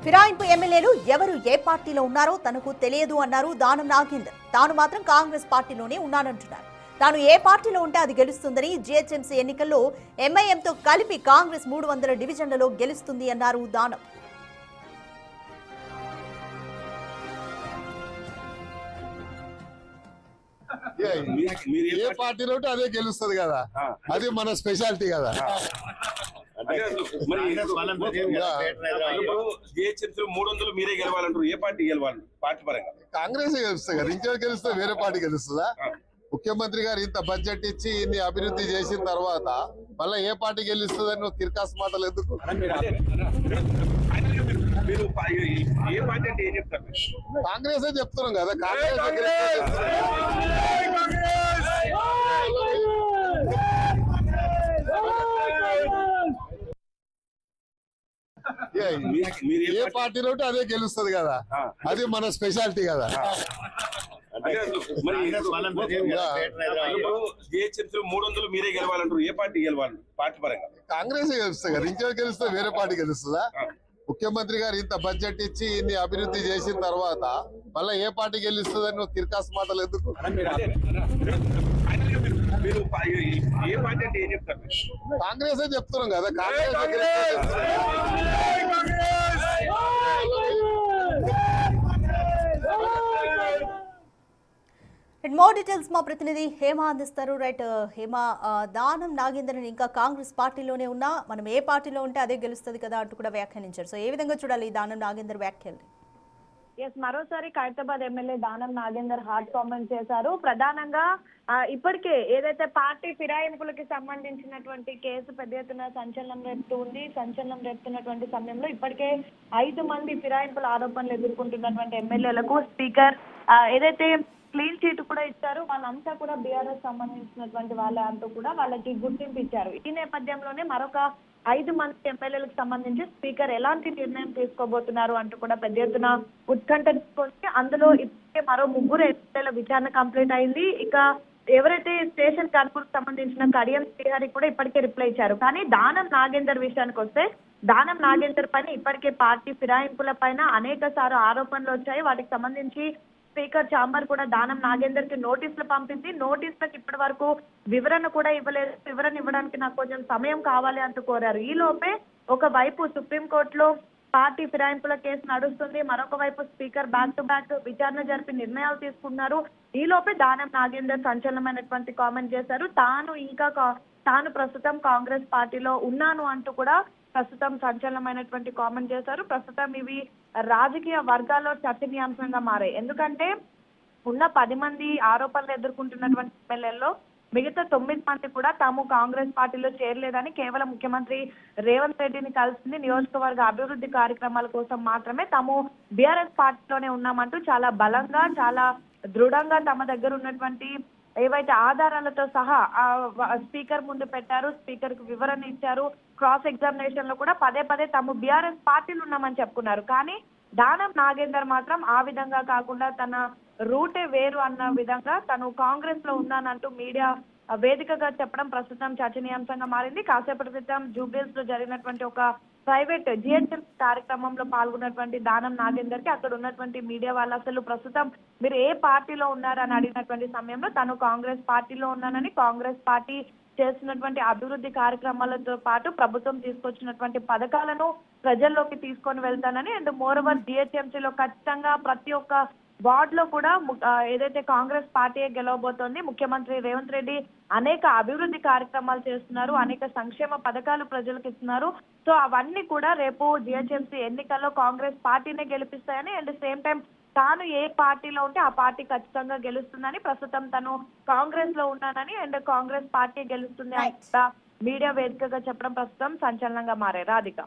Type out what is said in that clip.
ఫిరాయింపు ఎమ్మెల్యేలు ఎవరు ఏ పార్టీలో ఉన్నారో తనకు తెలియదు అన్నారు దానం నాగేందర్. తాను మాత్రం కాంగ్రెస్ పార్టీలోనే ఉన్నానంటున్నారు. తాను ఏ పార్టీలో ఉంటే అది గెలుస్తుందని, జీహెచ్ఎంసీ ఎన్నికల్లో ఎంఐఎంతో కలిపి కాంగ్రెస్ 300 డివిజన్లలో గెలుస్తుంది అన్నారు దానం. ఏ పార్టీలో ఉంటే అదే గెలుస్తుంది కదా, అది మన స్పెషాలిటీ కదా. మీరే గెలవాలంటారు, ఏ పార్టీ గెలవాలి? పార్టీ పరంగా కాంగ్రెస్ గెలుస్తుంది కదా, ఇంకెవరు గెలుస్తే వేరే పార్టీ గెలుస్తుందా? ముఖ్యమంత్రి గారు ఇంత బడ్జెట్ ఇచ్చి ఇన్ని అభివృద్ధి చేసిన తర్వాత మళ్ళీ ఏ పార్టీ గెలుస్తుందని నువ్వు కిర్కాస్ మాటలు ఎందుకు? మీరు ఏ పార్టీ అంటే ఏం చెప్తారు? కాంగ్రెస్ చెప్తున్నాం కదా, కాంగ్రెస్ ఏ పార్టీలో ఉంటే అదే గెలుస్తుంది కదా, అది మన స్పెషాలిటీ కదా. మీరే గెలవాలంటారు, ఏ పార్టీ గెలవాలి? పార్టీ పరంగా కాంగ్రెస్ గెలుస్తుంది కదా, ఇంకెవరు గెలిస్తే వేరే పార్టీ గెలుస్తుందా? ముఖ్యమంత్రి గారు ఇంత బడ్జెట్ ఇచ్చి ఇన్ని అభివృద్ధి చేసిన తర్వాత మళ్ళీ ఏ పార్టీ గెలుస్తుందని నువ్వు కిర్కాస్ మాటలు ఎందుకు? మీరు ఏ పార్టీ అంటే ఏం చెప్తారు? కాంగ్రెస్ చెప్తున్నాం కదా, కాంగ్రెస్ మోర్ డీటెయిల్స్ మా ప్రతినిధి హేమ అందిస్తారు. రైట్ హేమ, దానం నాగేందర్ ఇంకా కాంగ్రెస్ పార్టీలోనే ఉన్నా మనం ఏ పార్టీలో ఉంటే అదే గెలుస్తుంది కదా అంటూ కూడా వ్యాఖ్యానించారు. సో ఏ విధంగా చూడాలి ఈ దానం నాగేందర్ వ్యాఖ్యల్ని? మరోసారి Khairatabad MLA Danam Nagender hot comment చేశారు. ప్రధానంగా ఇప్పటికే ఏదైతే పార్టీ ఫిరాయింపులకి సంబంధించినటువంటి కేసు పెద్ద ఎత్తున సంచలనం రేపుతున్నటువంటి సమయంలో ఇప్పటికే 5 మంది ఫిరాయింపుల ఆరోపణలు ఎదుర్కొంటున్నటువంటి ఎమ్మెల్యేలకు స్పీకర్ ఏదైతే క్లీన్ చీట్ కూడా ఇచ్చారు. వాళ్ళంతా కూడా బీఆర్ఎస్ సంబంధించినటువంటి వాళ్ళ అంటూ కూడా వాళ్ళకి గుర్తింపు ఇచ్చారు. ఈ నేపథ్యంలోనే మరొక 5 మంది ఎమ్మెల్యేలకు సంబంధించి స్పీకర్ ఎలాంటి నిర్ణయం తీసుకోబోతున్నారు అంటూ కూడా పెద్ద ఎత్తున ఉత్కంఠ తీసుకొచ్చి అందులో ఇప్పటికే మరో 3 ఎమ్మెల్యేల విచారణ కంప్లీట్ అయింది. ఇక ఎవరైతే స్టేషన్ కర్పూర్ సంబంధించిన కడియం శ్రీహరి కూడా ఇప్పటికే రిప్లై ఇచ్చారు. కానీ దానం నాగేందర్ విషయానికి వస్తే దానం నాగేందర్ పైన ఇప్పటికే పార్టీ ఫిరాయింపుల పైన అనేక సార్లు ఆరోపణలు వచ్చాయి. వాటికి సంబంధించి స్పీకర్ ఛాంబర్ కూడా దానం నాగేందర్ కి నోటీసులు పంపింది. నోటీసులకు ఇప్పటి వరకు వివరణ కూడా ఇవ్వలేదు. వివరణ ఇవ్వడానికి నాకు కొంచెం సమయం కావాలి అంటూ కోరారు. ఈ లోపే ఒకవైపు సుప్రీంకోర్టులో పార్టీ ఫిరాయింపుల కేసు నడుస్తుంది, మరొక వైపు స్పీకర్ బ్యాక్ టు బ్యాక్ విచారణ జరిపి నిర్ణయాలు తీసుకున్నారు. ఈ లోపే దానం నాగేందర్ సంచలనమైనటువంటి కామెంట్ చేశారు. తాను ప్రస్తుతం కాంగ్రెస్ పార్టీలో ఉన్నాను అంటూ కూడా ప్రస్తుతం సంచలనమైనటువంటి కామెంట్ చేశారు. ప్రస్తుతం ఇవి రాజకీయ వర్గాల్లో చర్చనీయాంశంగా మారాయి. ఎందుకంటే ఉన్న 10 మంది ఆరోపణలు ఎదుర్కొంటున్నటువంటి ఎమ్మెల్యేల్లో మిగతా 9 మంది కూడా తాము కాంగ్రెస్ పార్టీలో చేరలేదని, కేవలం ముఖ్యమంత్రి రేవంత్ రెడ్డిని కలిసింది నియోజకవర్గ అభివృద్ధి కార్యక్రమాల కోసం మాత్రమే, తాము బీఆర్ఎస్ పార్టీలోనే ఉన్నామంటూ చాలా బలంగా చాలా దృఢంగా తమ దగ్గర ఉన్నటువంటి ఏవైతే ఆధారాలతో సహా స్పీకర్ ముందు పెట్టారు. స్పీకర్ కు వివరణ ఇచ్చారు. క్రాస్ ఎగ్జామినేషన్ లో కూడా పదే తాము బీఆర్ఎస్ పార్టీలు ఉన్నామని చెప్పుకున్నారు. కానీ దానం నాగేందర్ మాత్రం ఆ విధంగా కాకుండా తన రూటే వేరు అన్న విధంగా తను కాంగ్రెస్ లో ఉన్నానంటూ మీడియా వేదికగా చెప్పడం ప్రస్తుతం చర్చనీయాంశంగా మారింది. కాసేపటి క్రితం జూబ్లీహిల్స్ లో జరిగినటువంటి ఒక ప్రైవేట్ జీహెచ్ఎంసీ కార్యక్రమంలో పాల్గొన్నటువంటి దానం నాగేందర్ కి అక్కడ ఉన్నటువంటి మీడియా వాళ్ళు అసలు ప్రస్తుతం మీరు ఏ పార్టీలో ఉన్నారని అడిగినటువంటి సమయంలో తను కాంగ్రెస్ పార్టీలో ఉన్నానని, కాంగ్రెస్ పార్టీ చేస్తున్నటువంటి అభివృద్ధి కార్యక్రమాలతో పాటు ప్రభుత్వం తీసుకొచ్చినటువంటి పథకాలను ప్రజల్లోకి తీసుకొని వెళ్తానని, అండ్ మోరోవర్ జీహెచ్ఎంసీలో ఖచ్చితంగా ప్రతి ఒక్క వార్డ్ లో కూడా ఏదైతే కాంగ్రెస్ పార్టీ గెలవబోతోంది, ముఖ్యమంత్రి రేవంత్ రెడ్డి అనేక అభివృద్ధి కార్యక్రమాలు చేస్తున్నారు, అనేక సంక్షేమ పథకాలు ప్రజలకు ఇస్తున్నారు. సో అవన్నీ కూడా రేపు జీహెచ్ఎంసీ ఎన్నికల్లో కాంగ్రెస్ పార్టీనే గెలిపిస్తాయని, అండ్ సేమ్ టైం తాను ఏ పార్టీలో ఉంటే ఆ పార్టీ ఖచ్చితంగా గెలుస్తుందని, ప్రస్తుతం తను కాంగ్రెస్ లో ఉన్నానని, అండ్ కాంగ్రెస్ పార్టీ గెలుస్తుంది అని మీడియా వేదికగా చెప్పడం ప్రస్తుతం సంచలనంగా మారాయి. రాధిక.